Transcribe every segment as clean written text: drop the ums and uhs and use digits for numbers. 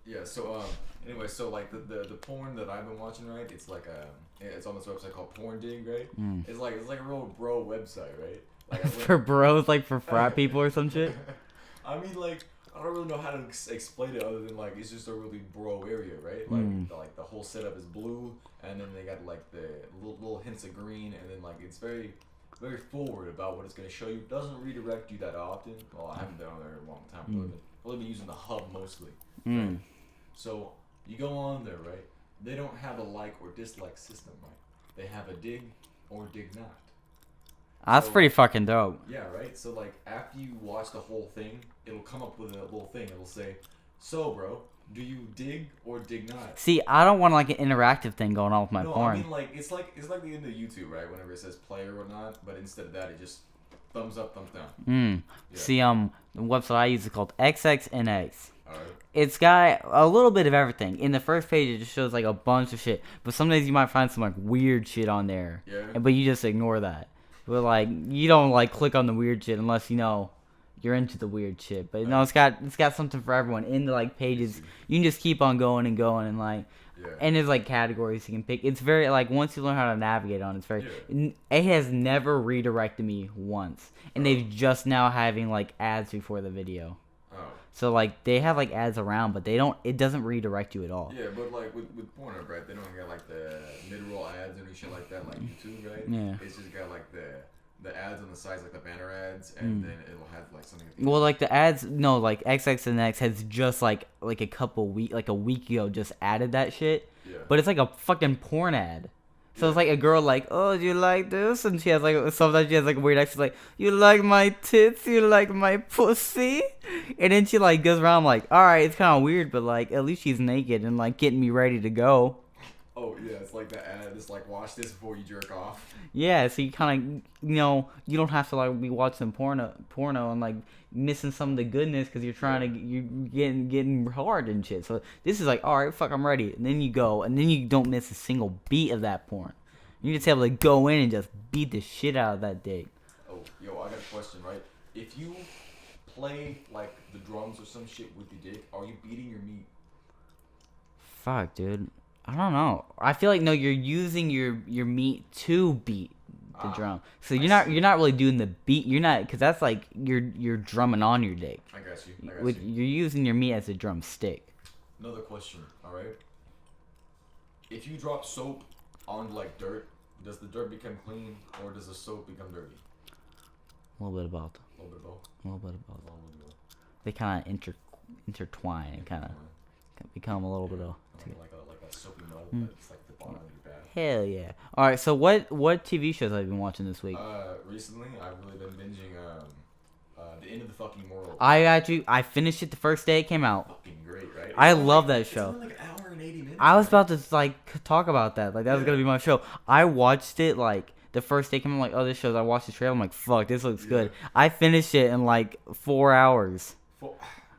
Yeah. So anyway, so like the porn that I've been watching, right? It's like it's on this website called Porn Dig, right? It's like a real bro website, right? Like For bros, like for frat people or some shit. I mean, like, I don't really know how to explain it other than like it's just a really bro area, right? Like the whole setup is blue, and then they got like the little hints of green, and then like it's very forward about what it's gonna show you. Doesn't redirect you that often. Well, I haven't been on there in a long time. I've only been using the hub mostly. Right? So you go on there, right? They don't have a like or dislike system, right? They have a dig or dig not. That's pretty fucking dope. Yeah, right? So, like, after you watch the whole thing, it'll come up with a little thing. It'll say, so, bro, do you dig or dig not? See, I don't want, like, an interactive thing going on with my porn. I mean, like, it's like the end of YouTube, right? Whenever it says play or not, but instead of that, it just thumbs up, thumbs down. Yeah. See, the website I use is called XXNX. Alright. It's got a little bit of everything. In the first page, it just shows, like, a bunch of shit. But some days you might find some, like, weird shit on there. Yeah. But you just ignore that. But, like, you don't, like, click on the weird shit unless, you know, you're into the weird shit. But, no, it's got something for everyone. In the, like, pages, you can just keep on going and, like, and there's, like, categories you can pick. It's very, like, once you learn how to navigate on it, it's very, it has never redirected me once. And they've just now having, like, ads before the video. So, like, they have, like, ads around, but it doesn't redirect you at all. Yeah, but, like, with Pornhub, right, they don't got, like, the mid-roll ads and shit like that, like YouTube, right? Yeah. It's just got, like, the ads on the sides, like the banner ads, and then it'll have, like, something. Well, like, the ads, no, like, XXNX has just, like a couple like, a week ago just added that shit. Yeah. But it's, like, a fucking porn ad. So it's like a girl like, oh, do you like this? And she has like, sometimes she has like a weird accent like, you like my tits? You like my pussy? And then she like goes around like, all right, it's kind of weird, but like at least she's naked and like getting me ready to go. Oh yeah, it's like the ad. It's like watch this before you jerk off. Yeah, so you kind of, you know, you don't have to like be watching porno and like missing some of the goodness because you're trying to, you're getting hard and shit. So this is like, all right, fuck, I'm ready. And then you go, and then you don't miss a single beat of that porn. You're just able to go in and just beat the shit out of that dick. Oh, yo, I got a question, right? If you play like the drums or some shit with your dick, are you beating your meat? Fuck, dude. I don't know. I feel like no, you're using your meat to beat the drum. So you're not really doing the beat. You're not, because that's like you're drumming on your dick. I got you. You're using your meat as a drumstick. Another question. All right. If you drop soap on like dirt, does the dirt become clean or does the soap become dirty? A little bit of both. A little bit of both. A little bit of both. They kind of intertwine and kind of become a little bit of. Like a soapy mud, but it's like the bottom of your bath. Hell yeah! All right, so what TV shows have you been watching this week? Recently I've really been binging The End of the Fucking World. I finished it the first day it came out. Fucking great, right? I love that show. It's only like an hour and 80 minutes. I was about to like talk about that. Like that was gonna be my show. I watched it like the first day it came out. Like, oh, this shows. I watched the trailer. I'm like, fuck, this looks good. I finished it in like 4 hours.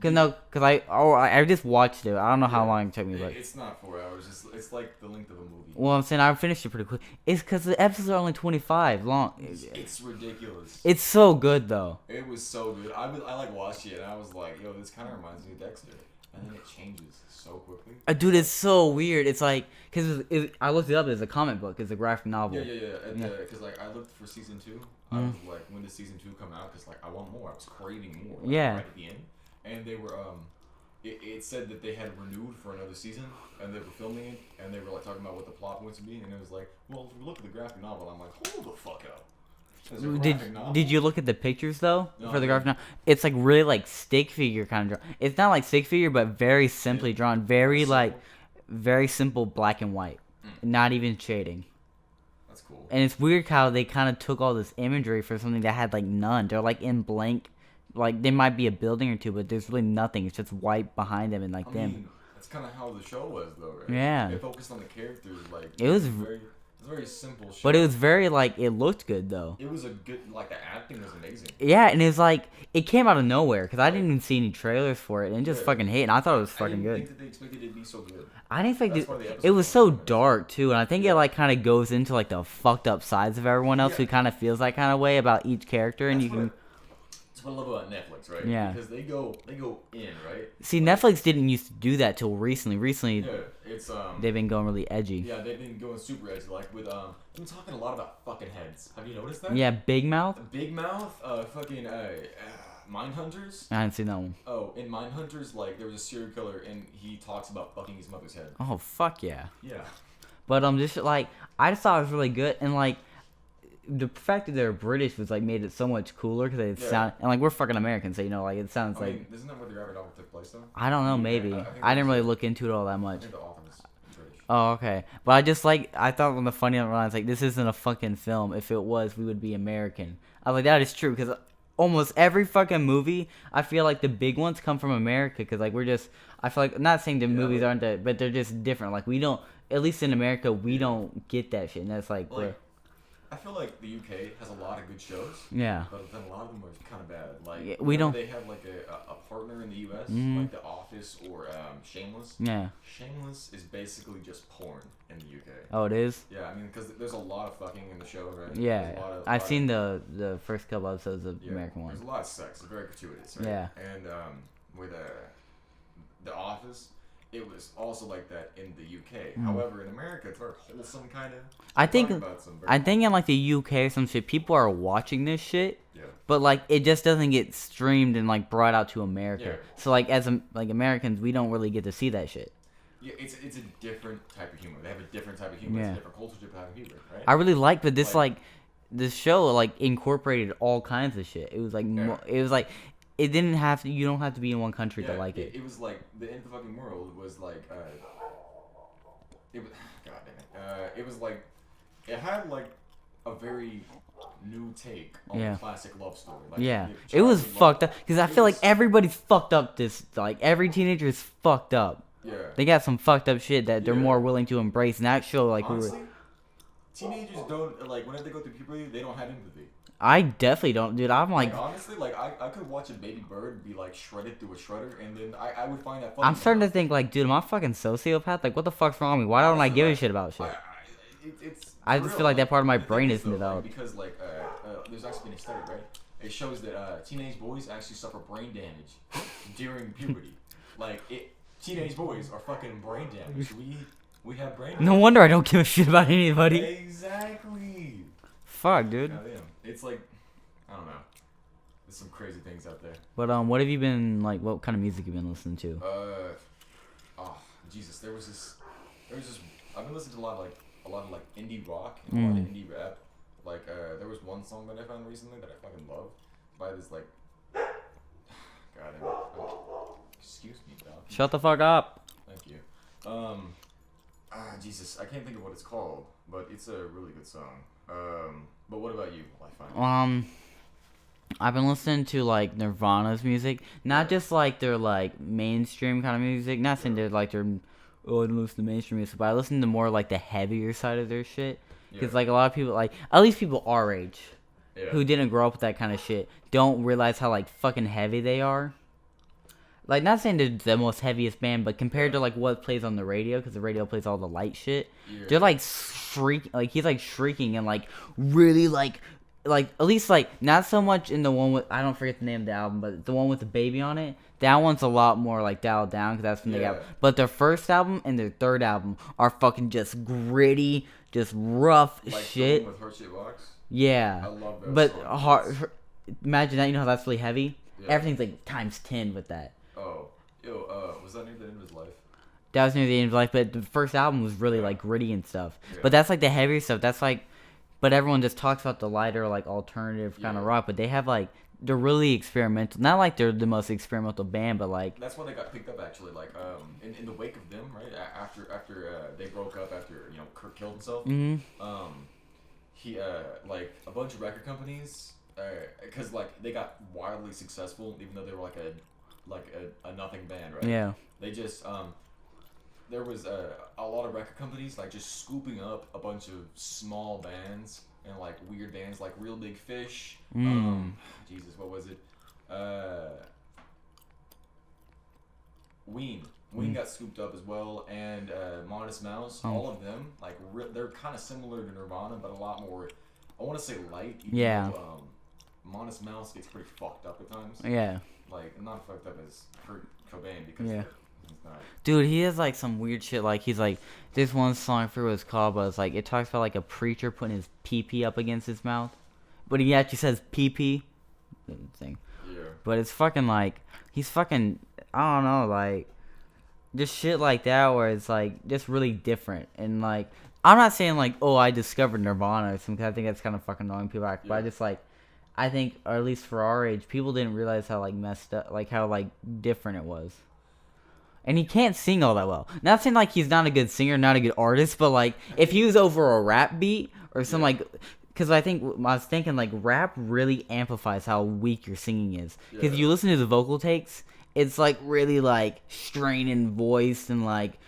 Cause I just watched it. I don't know how long it took me. But it's not 4 hours. It's like the length of a movie. Well, I'm saying I finished it pretty quick. It's because the episodes are only 25 long. It's ridiculous. It's so good though. It was so good. I like watched it and I was like, yo, this kind of reminds me of Dexter. And then it changes so quickly. Dude, it's so weird. It's like, because I looked it up. It's a comic book. It's a graphic novel. Yeah. Because like I looked for season 2. I was like, when does season 2 come out? Because like I want more. I was craving more. Like, right at the end. And they were, it said that they had renewed for another season, and they were filming it, and they were like talking about what the plot points would be, and it was like, well, if we look at the graphic novel, I'm like, hold the fuck up. Did you look at the pictures though for the graphic novel? It's like really like stick figure kind of drawn. It's not like stick figure, but very simply drawn, very simple black and white, not even shading. That's cool. And it's weird how they kind of took all this imagery for something that had like none. They're like in blank. Like, there might be a building or two, but there's really nothing. It's just white behind them and, like, them. Mean, that's kind of how the show was, though, right? Yeah. They focused on the characters, like... It was very simple show. But it was very, like, it looked good, though. It was a good... Like, the acting was amazing. Yeah, and it's like... It came out of nowhere, because I didn't even see any trailers for it, and just fucking hate, and I thought it was fucking good. I didn't think that they expected it to be so good. I didn't think it was so dark, too, and I think it, like, kind of goes into, like, the fucked up sides of everyone else who kind of feels that kind of way about each character, and you can... That's what I love about Netflix, right? Yeah. Because they go in, right? See, Netflix didn't used to do that till recently. Recently, Yeah, it's they've been going really edgy. Yeah, they've been going super edgy. Like with I've been talking a lot about fucking heads. Have you noticed that? Yeah, Big Mouth. Big Mouth, fucking Mindhunters. I haven't seen that one. Oh, in Mindhunters, like there was a serial killer and he talks about fucking his mother's head. Oh fuck yeah. Yeah. But just like I just thought it was really good, and like the fact that they're British was like made it so much cooler because it sound and like we're fucking Americans, so like it sounds I like. mean, isn't that where the graphic novel took place though? I don't know, maybe. I didn't really look into it all that I much. think the author was British. Oh, okay. But I thought one of the funny lines, like, this isn't a fucking film. If it was, we would be American. I was like, that is true, because almost every fucking movie, I feel like the big ones come from America, because, like, I feel like, I'm not saying the movies aren't that, but they're just different. Like, we don't, at least in America, we don't get that shit, and that's like I feel like the UK has a lot of good shows. Yeah. But then a lot of them are kind of bad. Like yeah, we don't. They have like a partner in the US, like The Office or Shameless. Yeah. Shameless is basically just porn in the UK. Oh, it is. Yeah, I mean, because there's a lot of fucking in the show, right? Yeah. I've seen the first couple episodes of American one. There's a lot of sex. It's very gratuitous, right? Yeah. And with The Office, it was also like that in the UK. However, in America, it's very wholesome, kind of. I think in like the UK or some shit, people are watching this shit. Yeah. But like it just doesn't get streamed and like brought out to America. Yeah. So like as like Americans, we don't really get to see that shit. Yeah, it's a different type of humor. They have a different type of humor. Yeah. It's a different culture, different type of humor, right? I really liked, but this show like incorporated all kinds of shit. It was like it was like. It didn't have to. You don't have to be in one country to like it. It was like the end of the fucking world was like. It was. God damn it. It was like. It had like a very new take on the classic love story. Like, it was fucked up because I feel like everybody's fucked up. Like every teenager is fucked up. Yeah. They got some fucked up shit that they're more willing to embrace. And that show, like, honestly, teenagers don't like whenever they go through puberty, they don't have empathy. I definitely don't, dude. I'm like honestly, like I could watch a baby bird be like shredded through a shredder, and then I would find that funny. I'm starting to think like, dude, am I a fucking sociopath? Like, what the fuck's wrong with me? Why don't I give a shit about shit? I just feel like that part of my brain isn't developed. Because like there's actually been a study, right? It shows that teenage boys actually suffer brain damage during puberty. Like teenage boys are fucking brain damaged. We have brain damage. No wonder I don't give a shit about anybody. Exactly. Fuck, dude. Goddamn. It's like, I don't know. There's some crazy things out there. But what have you been like? What kind of music have you been listening to? Oh Jesus, there was this. I've been listening to a lot of like indie rock and a lot of indie rap. Like there was one song that I found recently that I fucking love by this like. God, excuse me, dog. Shut the fuck up. Thank you. Jesus, I can't think of what it's called, but it's a really good song. But what about you? I've been listening to like Nirvana's music, not just like their like mainstream kind of music. Not saying they're like I don't listen to mainstream music, but I listen to more like the heavier side of their shit. Because like a lot of people, like at least people our age, who didn't grow up with that kind of shit, don't realize how like fucking heavy they are. Like, not saying they're the most heaviest band, but compared to, like, what plays on the radio, because the radio plays all the light shit, they're, like, shrieking, like, he's, like, shrieking and, like, really, like, at least, like, not so much in the one with, I don't forget the name of the album, but the one with the baby on it, that one's a lot more, like, dialed down, because that's when they got, but their first album and their third album are fucking just gritty, just rough like shit. With Heart Shaped Box? Yeah. I love that but song. Imagine that, you know how that's really heavy? Yeah. Everything's, like, times 10 with that. Oh, was that near the end of his life? That was near the end of his life, but the first album was really like gritty and stuff. Yeah. But that's like the heavier stuff. That's like, but everyone just talks about the lighter, like alternative kind of rock. But they have like, they're really experimental. Not like they're the most experimental band, but like. That's why they got picked up actually. Like in the wake of them, right after they broke up after Kurt killed himself. Mm-hmm. He like a bunch of record companies, because like they got wildly successful, even though they were like a nothing band, right? Yeah. They just there was a lot of record companies like just scooping up a bunch of small bands and like weird bands like Real Big Fish. Jesus, what was it? Ween got scooped up as well, and Modest Mouse. All of them like they're kind of similar to Nirvana, but a lot more. I want to say light. Yeah. Though, Modest Mouse gets pretty fucked up at times. Yeah. Like, not fucked up as Kurt Cobain because he's not. Dude, he has like some weird shit. Like he's like this one song, I forget what it's called, but it's like it talks about like a preacher putting his pee up against his mouth, but he actually says pee. Thing. Yeah. But it's fucking like he's fucking I don't know like just shit like that where it's like just really different and like I'm not saying like oh I discovered Nirvana or something. I think that's kind of fucking annoying people act, but I just like I think or at least for our age people didn't realize how like messed up like how like different it was. And he can't sing all that well. Not saying like he's not a good singer, not a good artist, but like if he was over a rap beat or some like, because I was thinking like rap really amplifies how weak your singing is. Because you listen to the vocal takes, it's like really like straining voice and like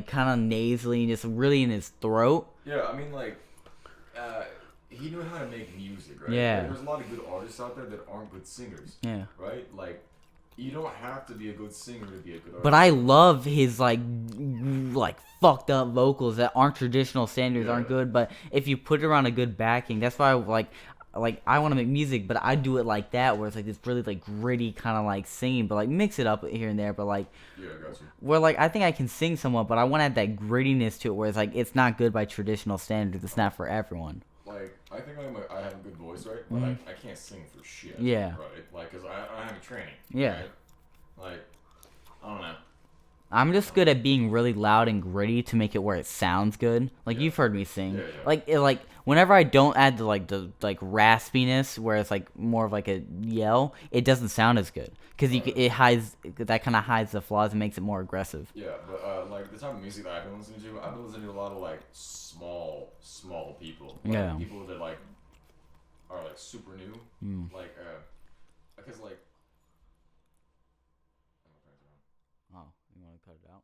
kind of nasally and just really in his throat. Yeah, I mean like, he knew how to make music, right? Yeah. Like, there's a lot of good artists out there that aren't good singers. Yeah. Right? Like. You don't have to be a good singer to be a good artist. But I love his like fucked up vocals that aren't traditional standards, aren't good. But if you put it around a good backing, that's why I want to make music, but I do it like that, where it's like this really like gritty kind of like singing, but like mix it up here and there. But like, I got you. Where like I think I can sing somewhat, but I want to add that grittiness to it, where it's like it's not good by traditional standards. It's not for everyone. Like I think I have a good voice, right? But I can't sing for shit. Yeah. Right. Like, cause I don't have any training. Yeah. Right? Like, I don't know. I'm just good at being really loud and gritty to make it where it sounds good. Like you've heard me sing. Yeah. Like whenever I don't add the raspiness, where it's like more of like a yell, it doesn't sound as good because it hides that kind of hides the flaws and makes it more aggressive. Yeah, but like the type of music that I've been listening to a lot of like small people. Like, people that like are like super new. Like because like. Oh, you want to cut it out?